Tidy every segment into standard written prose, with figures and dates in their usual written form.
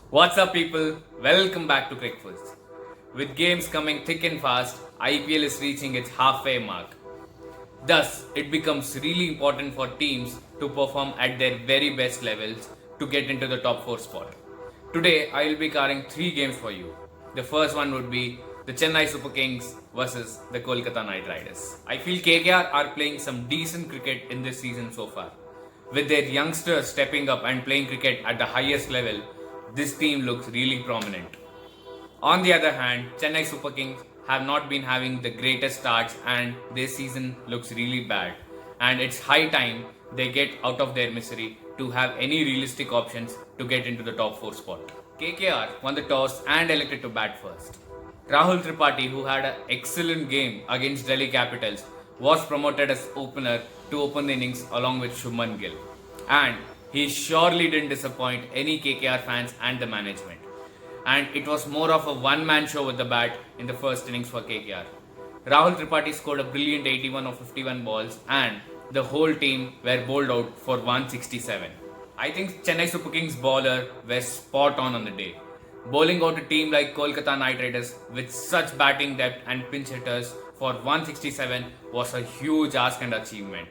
What's up, people? Welcome back to Crickfuzz. With games coming thick and fast, IPL is reaching its halfway mark. Thus, it becomes really important for teams to perform at their very best levels to get into the top 4 spot. Today, I will be covering 3 games for you. The first one would be the Chennai Super Kings versus the Kolkata Knight Riders. I feel KKR are playing some decent cricket in this season so far. With their youngsters stepping up and playing cricket at the highest level, this team looks really prominent. On the other hand, Chennai Super Kings have not been having the greatest starts and their season looks really bad. And it's high time they get out of their misery to have any realistic options to get into the top 4 spot. KKR won the toss and elected to bat first. Rahul Tripathi, who had an excellent game against Delhi Capitals, was promoted as opener to open the innings along with Shubman Gill. And he surely didn't disappoint any KKR fans and the management. And it was more of a one-man show with the bat in the first innings for KKR. Rahul Tripathi scored a brilliant 81 of 51 balls and the whole team were bowled out for 167. I think Chennai Super Kings bowler were spot on the day. Bowling out a team like Kolkata Knight Riders with such batting depth and pinch hitters for 167 was a huge ask and achievement.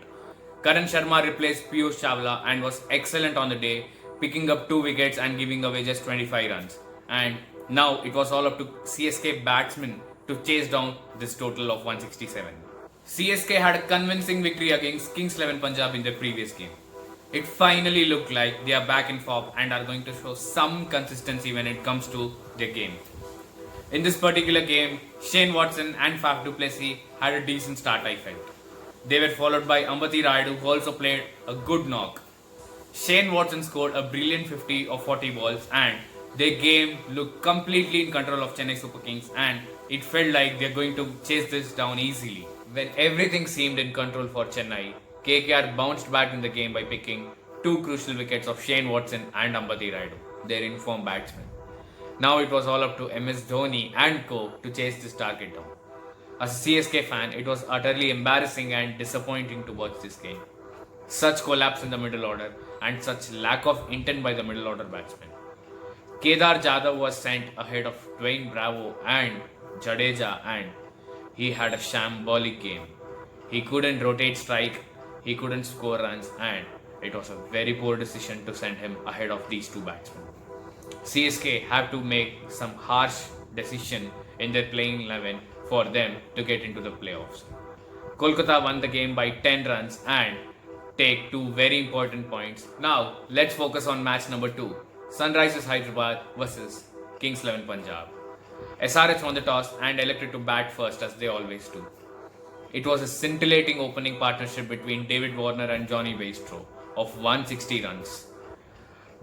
Karan Sharma replaced Piyush Chawla and was excellent on the day, picking up 2 wickets and giving away just 25 runs. And now it was all up to CSK batsmen to chase down this total of 167. CSK had a convincing victory against Kings 11 Punjab in their previous game. It finally looked like they are back in form and are going to show some consistency when it comes to their game. In this particular game, Shane Watson and Faf du Plessis had a decent start, I felt. They were followed by Ambati Rayudu, who also played a good knock. Shane Watson scored a brilliant 50 of 40 balls and their game looked completely in control of Chennai Super Kings and it felt like they're going to chase this down easily. When everything seemed in control for Chennai, KKR bounced back in the game by picking 2 crucial wickets of Shane Watson and Ambati Rayudu, their informed batsmen. Now it was all up to MS Dhoni and co to chase this target down. As a CSK fan, it was utterly embarrassing and disappointing to watch this game. Such collapse in the middle order and such lack of intent by the middle order batsmen. Kedar Jadhav was sent ahead of Dwayne Bravo and Jadeja and he had a shambolic game. He couldn't rotate strike, he couldn't score runs and it was a very poor decision to send him ahead of these 2 batsmen. CSK have to make some harsh decision in their playing 11 for them to get into the playoffs. Kolkata won the game by 10 runs and take 2 very important points. Now let's focus on match number 2. Sunrisers Hyderabad versus Kings 11 Punjab. SRH won the toss and elected to bat first as they always do. It was a scintillating opening partnership between David Warner and Johnny Bairstow of 160 runs.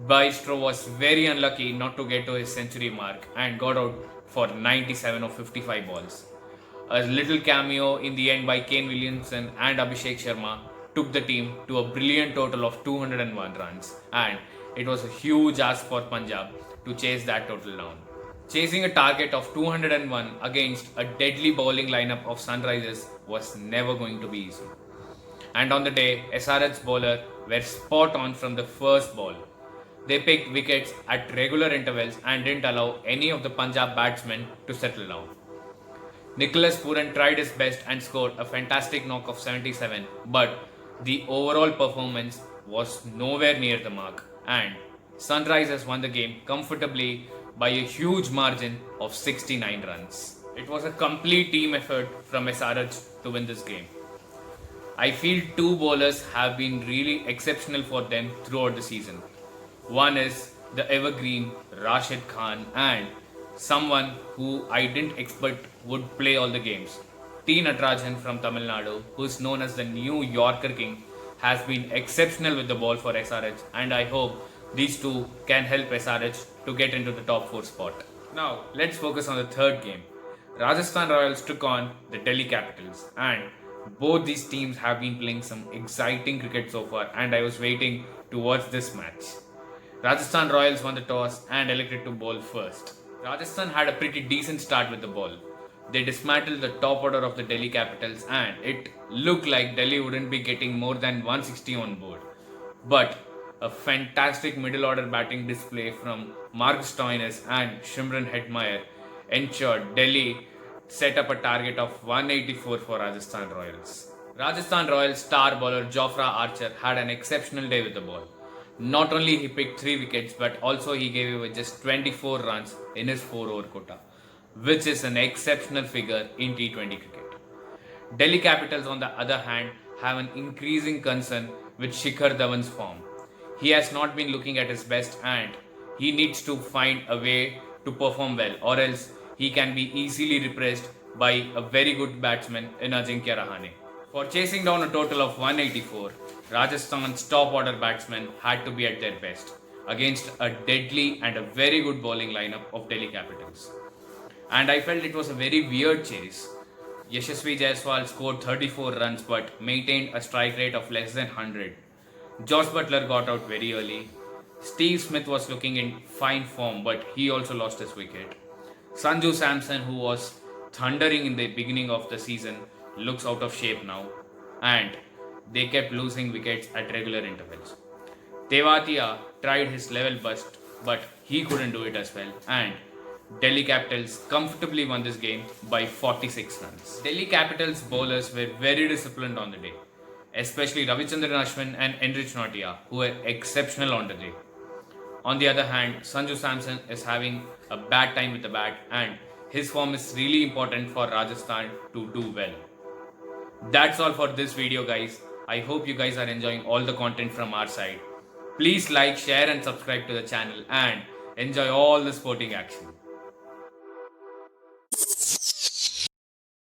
Bairstow was very unlucky not to get to his century mark and got out for 97 of 55 balls. A little cameo in the end by Kane Williamson and Abhishek Sharma took the team to a brilliant total of 201 runs and it was a huge ask for Punjab to chase that total down. Chasing a target of 201 against a deadly bowling lineup of Sunrisers was never going to be easy. And on the day, SRH's bowler were spot on from the first ball. They picked wickets at regular intervals and didn't allow any of the Punjab batsmen to settle down. Nicholas Pooran tried his best and scored a fantastic knock of 77, but the overall performance was nowhere near the mark and Sunrisers won the game comfortably by a huge margin of 69 runs. It was a complete team effort from SRH to win this game. I feel 2 bowlers have been really exceptional for them throughout the season. One is the evergreen Rashid Khan and someone who I didn't expect would play all the games. T. Natarajan from Tamil Nadu, who is known as the new Yorker King, has been exceptional with the ball for SRH and I hope these 2 can help SRH to get into the top 4 spot. Now let's focus on the third game. Rajasthan Royals took on the Delhi Capitals and both these teams have been playing some exciting cricket so far and I was waiting to watch this match. Rajasthan Royals won the toss and elected to bowl first. Rajasthan had a pretty decent start with the ball. They dismantled the top order of the Delhi Capitals and it looked like Delhi wouldn't be getting more than 160 on board. But a fantastic middle order batting display from Mark Stoinis and Shimron Hetmeyer ensured Delhi set up a target of 184 for Rajasthan Royals. Rajasthan Royals star bowler Jofra Archer had an exceptional day with the ball. Not only he picked 3 wickets, but also he gave away just 24 runs in his 4-over quota, which is an exceptional figure in T20 cricket. Delhi Capitals, on the other hand, have an increasing concern with Shikhar Dhawan's form. He has not been looking at his best and he needs to find a way to perform well, or else he can be easily repressed by a very good batsman in Ajinkya Rahane. For chasing down a total of 184, Rajasthan's top order batsmen had to be at their best against a deadly and a very good bowling lineup of Delhi Capitals. And I felt it was a very weird chase. Yashasvi Jaiswal scored 34 runs but maintained a strike rate of less than 100. Josh Butler got out very early. Steve Smith was looking in fine form but he also lost his wicket. Sanju Samson, who was thundering in the beginning of the season, looks out of shape now, and they kept losing wickets at regular intervals. Tewatia tried his level best but he couldn't do it as well, and Delhi Capitals comfortably won this game by 46 runs. Delhi Capitals bowlers were very disciplined on the day, especially Ravichandran Ashwin and Enrich Nortje, who were exceptional on the day. On the other hand, Sanju Samson is having a bad time with the bat and his form is really important for Rajasthan to do well. That's all for this video, guys. I hope you guys are enjoying all the content from our side. Please like, share and subscribe to the channel and enjoy all the sporting action.